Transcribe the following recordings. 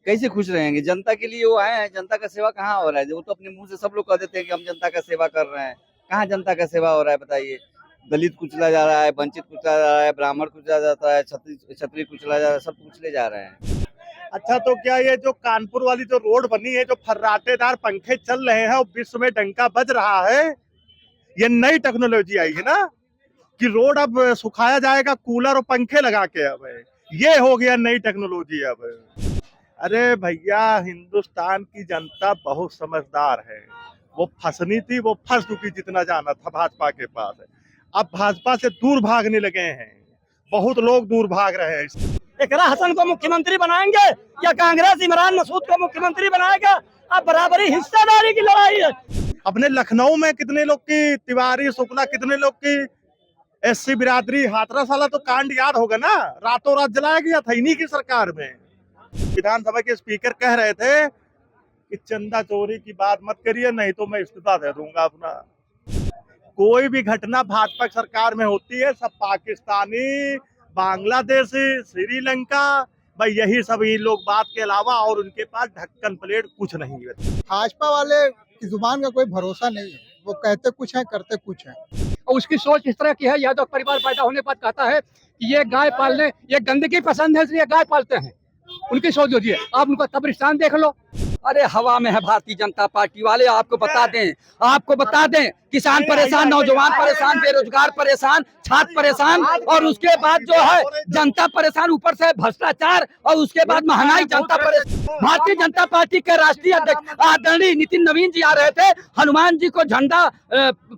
कैसे खुश रहेंगे? जनता के लिए वो आए हैं, जनता का सेवा कहाँ हो रहा है? वो तो अपने मुंह से सब लोग कह देते हैं कि हम जनता का सेवा कर रहे हैं। कहाँ जनता का सेवा हो रहा है बताइए? दलित कुचला जा रहा है, वंचित कुचला जा रहा है, ब्राह्मण कुचला जाता है, क्षत्रिय कुचला जा रहा है, सब कुचले जा रहे हैं। अच्छा, तो क्या ये जो कानपुर वाली जो रोड बनी है, जो फर्राटेदार पंखे चल रहे हैं और विश्व में डंका बज रहा है, ये नई टेक्नोलॉजी आई है ना कि रोड अब सुखाया जाएगा कूलर और पंखे लगा के। अब ये हो गया नई टेक्नोलॉजी। अब अरे भैया, हिंदुस्तान की जनता बहुत समझदार है। वो फंसनी थी, वो फंस चुकी जितना जाना था भाजपा के पास। अब भाजपा से दूर भागने लगे हैं, बहुत लोग दूर भाग रहे हैं। इकरा हसन को मुख्यमंत्री बनाएंगे या कांग्रेस इमरान मसूद को मुख्यमंत्री बनाएगा? अब बराबरी हिस्सेदारी की लड़ाई है। अपने लखनऊ में कितने लोग की, तिवारी शुक्ला कितने लोग की एससी बिरादरी, हाथरस वाला तो कांड याद होगा ना, रातों रात जलाया गया था इन्हीं की सरकार में। विधानसभा के स्पीकर कह रहे थे कि चंदा चोरी की बात मत करिए, नहीं तो मैं इस्तीफा दे दूंगा अपना। कोई भी घटना भाजपा सरकार में होती है, सब पाकिस्तानी, बांग्लादेशी, श्रीलंका, भाई यही सभी लोग बात के अलावा, और उनके पास ढक्कन प्लेट कुछ नहीं है। भाजपा वाले की जुबान का कोई भरोसा नहीं है, वो कहते कुछ है करते कुछ है। और उसकी सोच इस तरह की है, यादव परिवार पैदा होने पर कहता है कि ये गाय पालने, ये गंदगी पसंद है इसलिए गाय पालते हैं। उनकी सोच होती है। आप उनका कब्रिस्तान देख लो। अरे हवा में है भारतीय जनता पार्टी वाले। आपको बता दें किसान परेशान, नौजवान परेशान, बेरोजगार परेशान, छात्र परेशान, और उसके बाद जो है जनता परेशान, ऊपर से भ्रष्टाचार, और उसके बाद महंगाई, जनता परेशान। भारतीय जनता पार्टी के राष्ट्रीय अध्यक्ष आदरणीय नितिन नवीन जी आ रहे थे, हनुमान जी को झंडा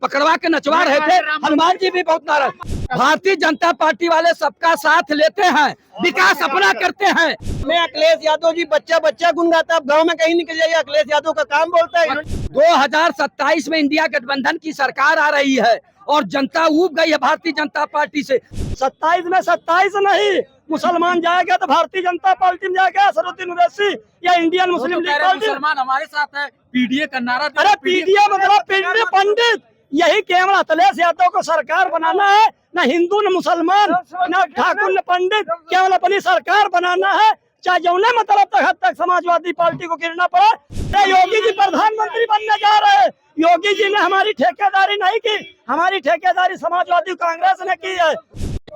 पकड़वा के नचवा रहे थे। हनुमान जी भी बहुत नाराज। भारतीय जनता पार्टी वाले सबका साथ लेते हैं, विकास अपना करते हैं। मैं अखिलेश यादव जी बच्चा गुनगाता, अब गाँव में कहीं निकल जाइए अखिलेश यादव का काम बोलता है। 2027 में इंडिया गठबंधन की सरकार आ रही है और जनता ऊब गई है भारतीय जनता पार्टी से। 27 में 27 नहीं, मुसलमान जाएगा तो भारतीय जनता पार्टी में जाएगा, असरुद्दीन ओवैसी या इंडियन मुस्लिम लीग पार्टी। मुसलमान हमारे साथ है, पीडीए का नारा। अरे पीडीए मतलब पीडीए पंडित, यही केवल अखिलेश यादव को सरकार बनाना है, न हिंदू न मुसलमान न ठाकुर न पंडित, केवल अपनी सरकार बनाना है, चाहे जौने मतलब तक हद तक समाजवादी पार्टी को गिरना पड़े। योगी जी प्रधानमंत्री बनने जा रहे हैं। योगी जी ने हमारी ठेकेदारी नहीं की, हमारी ठेकेदारी समाजवादी कांग्रेस ने की है।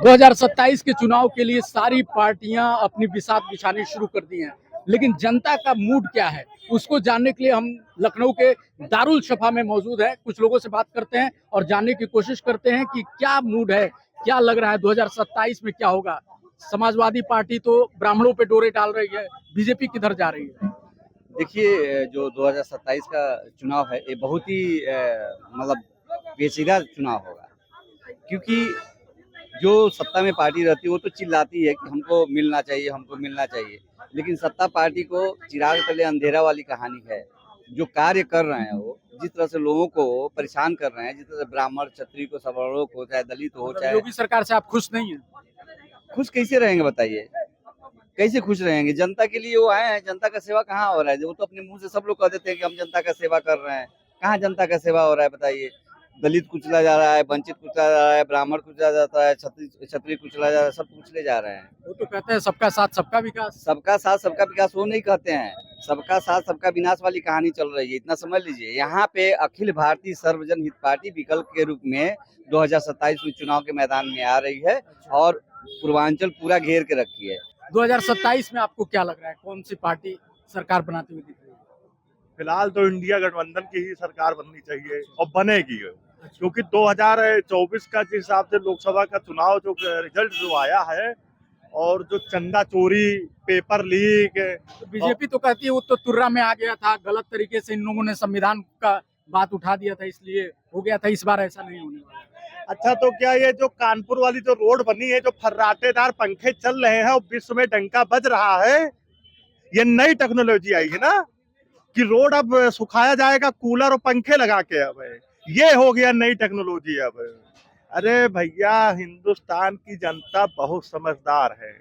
2027 के चुनाव के लिए सारी पार्टियां अपनी बिसात बिछानी शुरू कर दी हैं, लेकिन जनता का मूड क्या है उसको जानने के लिए हम लखनऊ के दारुल शफा में मौजूद है। कुछ लोगों से बात करते हैं और जानने की कोशिश करते हैं कि क्या मूड है, क्या लग रहा है 2027 में क्या होगा। समाजवादी पार्टी तो ब्राह्मणों पे डोरे डाल रही है, बीजेपी किधर जा रही है? देखिए, जो 2027 का चुनाव है ये बहुत ही मतलब पेचीदा चुनाव होगा, क्योंकि जो सत्ता में पार्टी रहती है वो तो चिल्लाती है कि हमको मिलना चाहिए, हमको मिलना चाहिए, लेकिन सत्ता पार्टी को चिराग तले अंधेरा वाली कहानी है। जो कार्य कर रहे हैं वो, जिस तरह से लोगों को परेशान कर रहे हैं, जिस तरह से ब्राह्मण, क्षत्रिय को, सवर्णों को, चाहे दलित हो, चाहे योगी सरकार से आप खुश नहीं है? खुश कैसे रहेंगे बताइए? कैसे खुश रहेंगे? जनता के लिए वो आए हैं, जनता का सेवा कहाँ हो रहा है? वो तो अपने मुंह से सब लोग कह देते हैं कि हम जनता का सेवा कर रहे हैं। कहाँ जनता का सेवा हो रहा है बताइए? दलित कुचला जा रहा है, वंचित कुचला जा रहा है, ब्राह्मण कुचला जाता है, क्षत्रिय कुचला जा रहा है, सब कुचले जा रहे हैं। वो तो कहते हैं सबका साथ सबका विकास। सबका साथ सबका विकास वो नहीं कहते हैं, सबका साथ सबका विनाश वाली कहानी चल रही है। इतना समझ लीजिए, यहाँ पे अखिल भारतीय सर्वजन हित पार्टी विकल्प के रूप में 2027 में चुनाव के मैदान में आ रही है और पूर्वांचल पूरा घेर के रखी है। 2027 में आपको क्या लग रहा है, कौन सी पार्टी सरकार बनाती हुई दिख रही है? फिलहाल तो इंडिया गठबंधन की ही सरकार बननी चाहिए और बनेगी, क्योंकि 2024 का जिस हिसाब से लोकसभा का चुनाव जो रिजल्ट जो आया है, और जो चंदा चोरी, पेपर लीक, तो बीजेपी तो कहती है वो तो तुर्रा में आ गया था, गलत तरीके से इन लोगों ने संविधान का बात उठा दिया था इसलिए हो गया था, इस बार ऐसा नहीं होने वाला। अच्छा, तो क्या ये जो कानपुर वाली जो रोड बनी है, जो फर्राटेदार पंखे चल रहे हैं और विश्व में डंका बज रहा है, ये नई टेक्नोलॉजी आई है ना कि रोड अब सुखाया जाएगा कूलर और पंखे लगा के। अब ये हो गया नई टेक्नोलॉजी। अब अरे भैया, हिंदुस्तान की जनता बहुत समझदार है।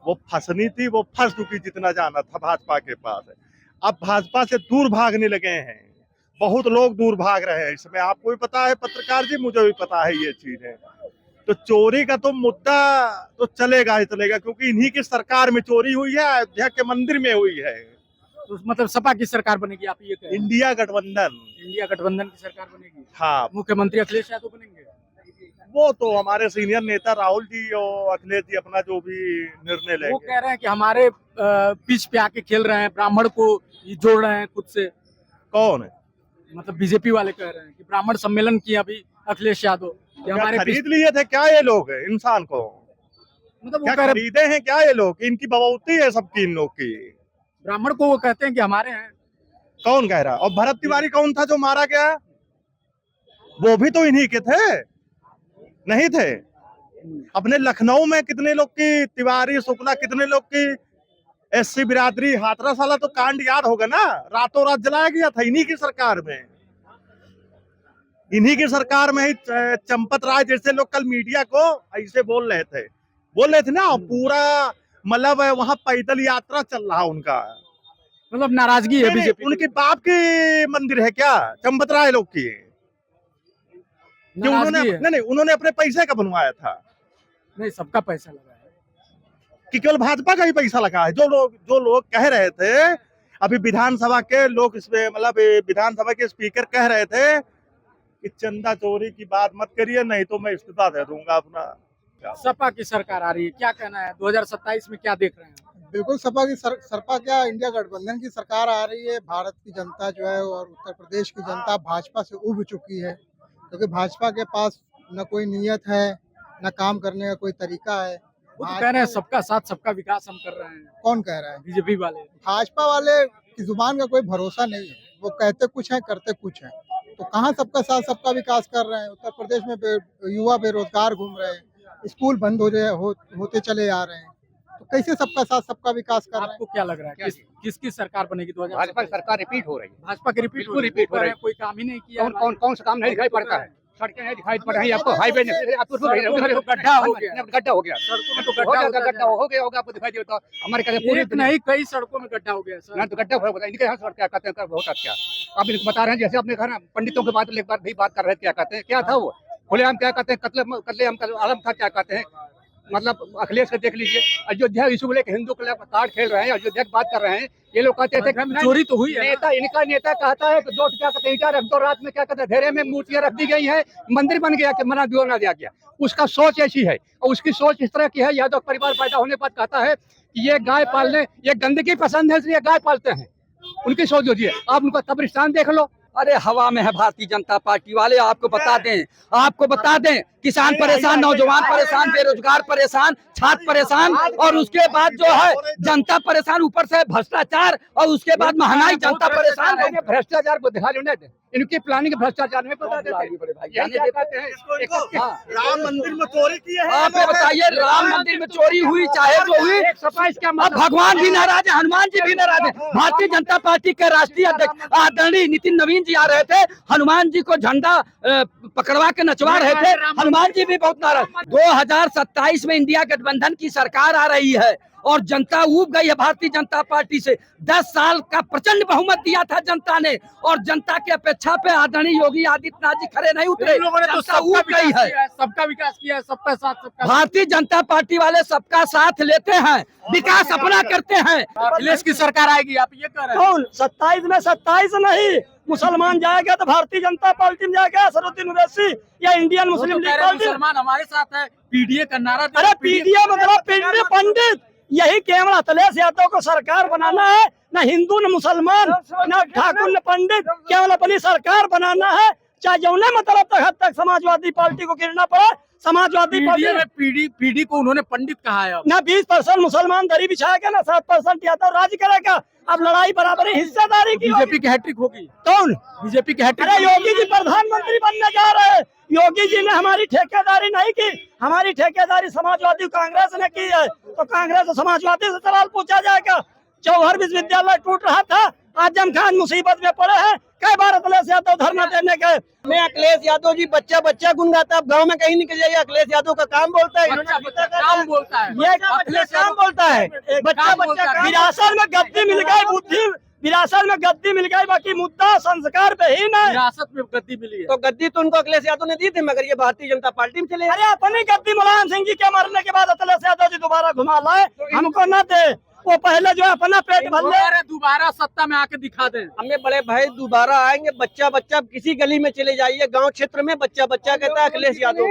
वो फंसनी थी, वो फंस चुकी जितना जाना था भाजपा के पास। अब भाजपा से दूर भागने लगे हैं, बहुत लोग दूर भाग रहे हैं। इसमें आपको भी पता है पत्रकार जी, मुझे भी पता है ये चीज है। तो चोरी का तो मुद्दा तो चलेगा ही चलेगा, क्योंकि इन्हीं की सरकार में चोरी हुई है, अयोध्या के मंदिर में हुई है। तो मतलब सपा की सरकार बनेगी, आप ये कह रहे हैं? इंडिया गठबंधन। इंडिया गठबंधन की सरकार बनेगी। हाँ, मुख्यमंत्री अखिलेश यादव बनेंगे। वो तो हमारे सीनियर नेता राहुल जी और अखिलेश जी अपना जो भी निर्णय वो लेंगे। कह रहे हैं कि हमारे पिच पे आके खेल रहे हैं, ब्राह्मण को जोड़ रहे हैं खुद से। कौन है? मतलब बीजेपी वाले कह रहे हैं कि ब्राह्मण सम्मेलन किया अभी अखिलेश यादव, कि क्या हमारे खरीद लिए थे क्या ये लोग इंसान को? मतलब वो क्या कह रहे खरीदे हैं क्या ये लोग? इनकी बबौती है सबकी, इन लोग की। ब्राह्मण को वो कहते हैं कि हमारे हैं। कौन कह रहा? और भरत तिवारी कौन था जो मारा गया? वो भी तो इन्हीं के थे, नहीं थे? अपने लखनऊ में कितने लोग की, तिवारी शुक्ला, कितने लोग की एससी बिरादरी, हाथरस वाला तो कांड याद होगा ना, रातों रात जलाया गया था इन्हीं की सरकार में। इन्हीं की सरकार में ही चंपत राय जैसे लोग कल मीडिया को ऐसे बोल रहे थे ना, पूरा मतलब वहां पैदल यात्रा चल रहा उनका। मतलब नाराजगी है बीजेपी। उनके बाप की मंदिर है क्या चंपत राय लोग की? कि उन्होंने अपने पैसे का बनवाया था? नहीं, सबका पैसा लगा है। कि केवल भाजपा का ही पैसा लगा है? जो लोग कह रहे थे अभी विधानसभा के लोग, इसमें मतलब विधानसभा के स्पीकर कह रहे थे कि चंदा चोरी की बात मत करिए, नहीं तो मैं इस्तीफा दे दूंगा अपना। सपा की सरकार आ रही है, क्या कहना है 2027 में क्या देख रहे हैं? बिल्कुल सपा क्या इंडिया गठबंधन की सरकार आ रही है। भारत की जनता जो है और उत्तर प्रदेश की जनता भाजपा से उब चुकी है, क्योंकि भाजपा के पास न कोई नीयत है, न काम करने का कोई तरीका है। वो तो कह रहे हैं सबका साथ सबका विकास हम कर रहे हैं। कौन कह रहा है? बीजेपी वाले। भाजपा वाले की जुबान का कोई भरोसा नहीं है, वो कहते कुछ है करते कुछ है। तो कहाँ सबका साथ सबका विकास कर रहे हैं? उत्तर प्रदेश में युवा बेरोजगार घूम रहे हैं, स्कूल बंद होते चले आ रहे हैं, तो कैसे सबका साथ सबका विकास कर रहे हैं? आपको क्या लग रहा है किसकी सरकार बनेगी 2027? भाजपा की सरकार रिपीट हो रही है। भाजपा की रिपीट हो रही है। कोई काम ही नहीं किया। कौन सा काम नहीं दिखाई पड़ता है? सड़कें नहीं दिखाई पड़ रही है आपको, हाईवे आपको गड्ढा हो गया, गड्ढा हो गया, सड़कों में तो गड्ढा हो गया होगा, आपको दिखाई देता हमारे कहते पूरी एक नहीं कई सड़कों में गड्ढा हो गया सर। ना तो गड्ढा होगा। इनके यहाँ क्या कहते हैं होता क्या? आप इनको बता रहे हैं, जैसे आपने कहा ना पंडितों के बात एक बार भी बात कर रहे थे, क्या कहते हैं, क्या था वो खुलेआम क्या कहते हैं, कत्लेआम का आलम था, क्या कहते हैं, मतलब अखिलेश का देख लीजिए, अयोध्या इशू को लेकर हिंदू कार्ड खेल रहे हैं, अयोध्या की बात कर रहे हैं। ये लोग कहते थे चोरी तो हुई है। इनका नेता कहता है कि दो क्या कहते हैं, रख दो, रात में क्या कहते हैं घेरे में मूर्तियां रख दी गई है, मंदिर बन गया कि मना दिया गया। उसका सोच ऐसी है और उसकी सोच इस तरह की है। यादव परिवार पैदा होने पर कहता है कि ये गाय पालने, ये गंदगी पसंद है इसलिए गाय पालते हैं, उनकी सोच होती है। आप उनका कब्रिस्तान देख लो। अरे हवा में है भारतीय जनता पार्टी वाले, आपको बता दें किसान परेशान, नौजवान परेशान, बेरोजगार परेशान, छात्र परेशान, और उसके बाद जो है जनता परेशान, ऊपर से भ्रष्टाचार, और उसके बाद महंगाई, जनता परेशान है। भ्रष्टाचार को दिखा लेने दे, इनकी प्लानिंग भ्रष्टाचार में पता देते राम मंदिर में चोरी की है। आप बताइए, राम मंदिर में चोरी हुई चाहे जो हुई, अब भगवान भी नाराज है, हनुमान जी भी नाराज है। भारतीय जनता पार्टी के राष्ट्रीय अध्यक्ष आदरणीय नितिन नवीन जी आ रहे थे, हनुमान जी को झंडा पकड़वा के नचवा रहे थे, हनुमान जी भी बहुत नाराज। 2027 में इंडिया गठबंधन की सरकार आ रही है और जनता ऊब गई है भारतीय जनता पार्टी से। 10 साल का प्रचंड बहुमत दिया था जनता ने, और जनता की अपेक्षा पे आदरणीय योगी आदित्यनाथ जी खड़े नहीं उतरे। लोगों ने तो जनता ऊब गई है, सबका विकास किया है, सबका साथ सबका। भारतीय जनता पार्टी वाले सबका साथ लेते हैं, विकास अपना करते हैं। अखिलेश की सरकार आएगी, आप ये कह रहे हैं? कौन 27 में? 27 नहीं, मुसलमान जाएगा तो भारतीय जनता पार्टी में जाएगा, असरुद्दीन ओवैसी या इंडियन मुस्लिम लीग पार्टी। मुसलमान हमारे साथ है, पीडीए का नारा। अरे पीडीए मतलब पीडीए पंडित, यही केवल अखिलेश यादव को सरकार बनाना है, न हिंदू न मुसलमान न ठाकुर न पंडित, केवल अपनी सरकार बनाना है। चाहे जौने मतलब हद तक समाजवादी पार्टी को गिरना पड़ा, समाजवादी पार्टी पीडी को उन्होंने पंडित कहा है। न 20% मुसलमान दरी बिछाएगा, न 7% यादव राज करेगा। अब लड़ाई बराबरी हिस्सेदारी की बीजेपी की हैट्रिक होगी। कौन? बीजेपी की हैट्रिक। अरे योगी जी प्रधानमंत्री बनने जा रहे हैं। योगी जी ने हमारी ठेकेदारी नहीं की, हमारी ठेकेदारी समाजवादी कांग्रेस ने की है, तो कांग्रेस और समाजवादी से सवाल पूछा जाएगा। जौहर विश्वविद्यालय टूट रहा था, आजम खान मुसीबत में पड़े हैं, कई बार अखिलेश यादव धरना देने गए। मैं अखिलेश यादव जी बच्चा गुनगाता, अब गाँव में कहीं निकल जाइए, अखिलेश यादव का काम बोलता है, काम बोलता है, ये अखिलेश काम बोलता है। बच्चा विरासत में गद्दी मिल गई, बुद्धि रियासत में गद्दी मिल गई, बाकी मुद्दा संस्कार पे ही नहीं। रियासत में गद्दी मिली है। तो गद्दी तो उनको अखिलेश यादव ने दी थी, मगर ये भारतीय जनता पार्टी में चले। अरे अपनी गद्दी मुलायम सिंह जी के मरने के बाद अखिलेश यादव जी दोबारा घुमा लाए, हमको न दे। वो पहले जो है अपना पेट भर ले, दोबारा सत्ता में आके दिखा दें। हमें बड़े भाई दोबारा आएंगे। बच्चा बच्चा किसी गली में चले जाइए, गांव क्षेत्र में बच्चा बच्चा कहता है अखिलेश यादव।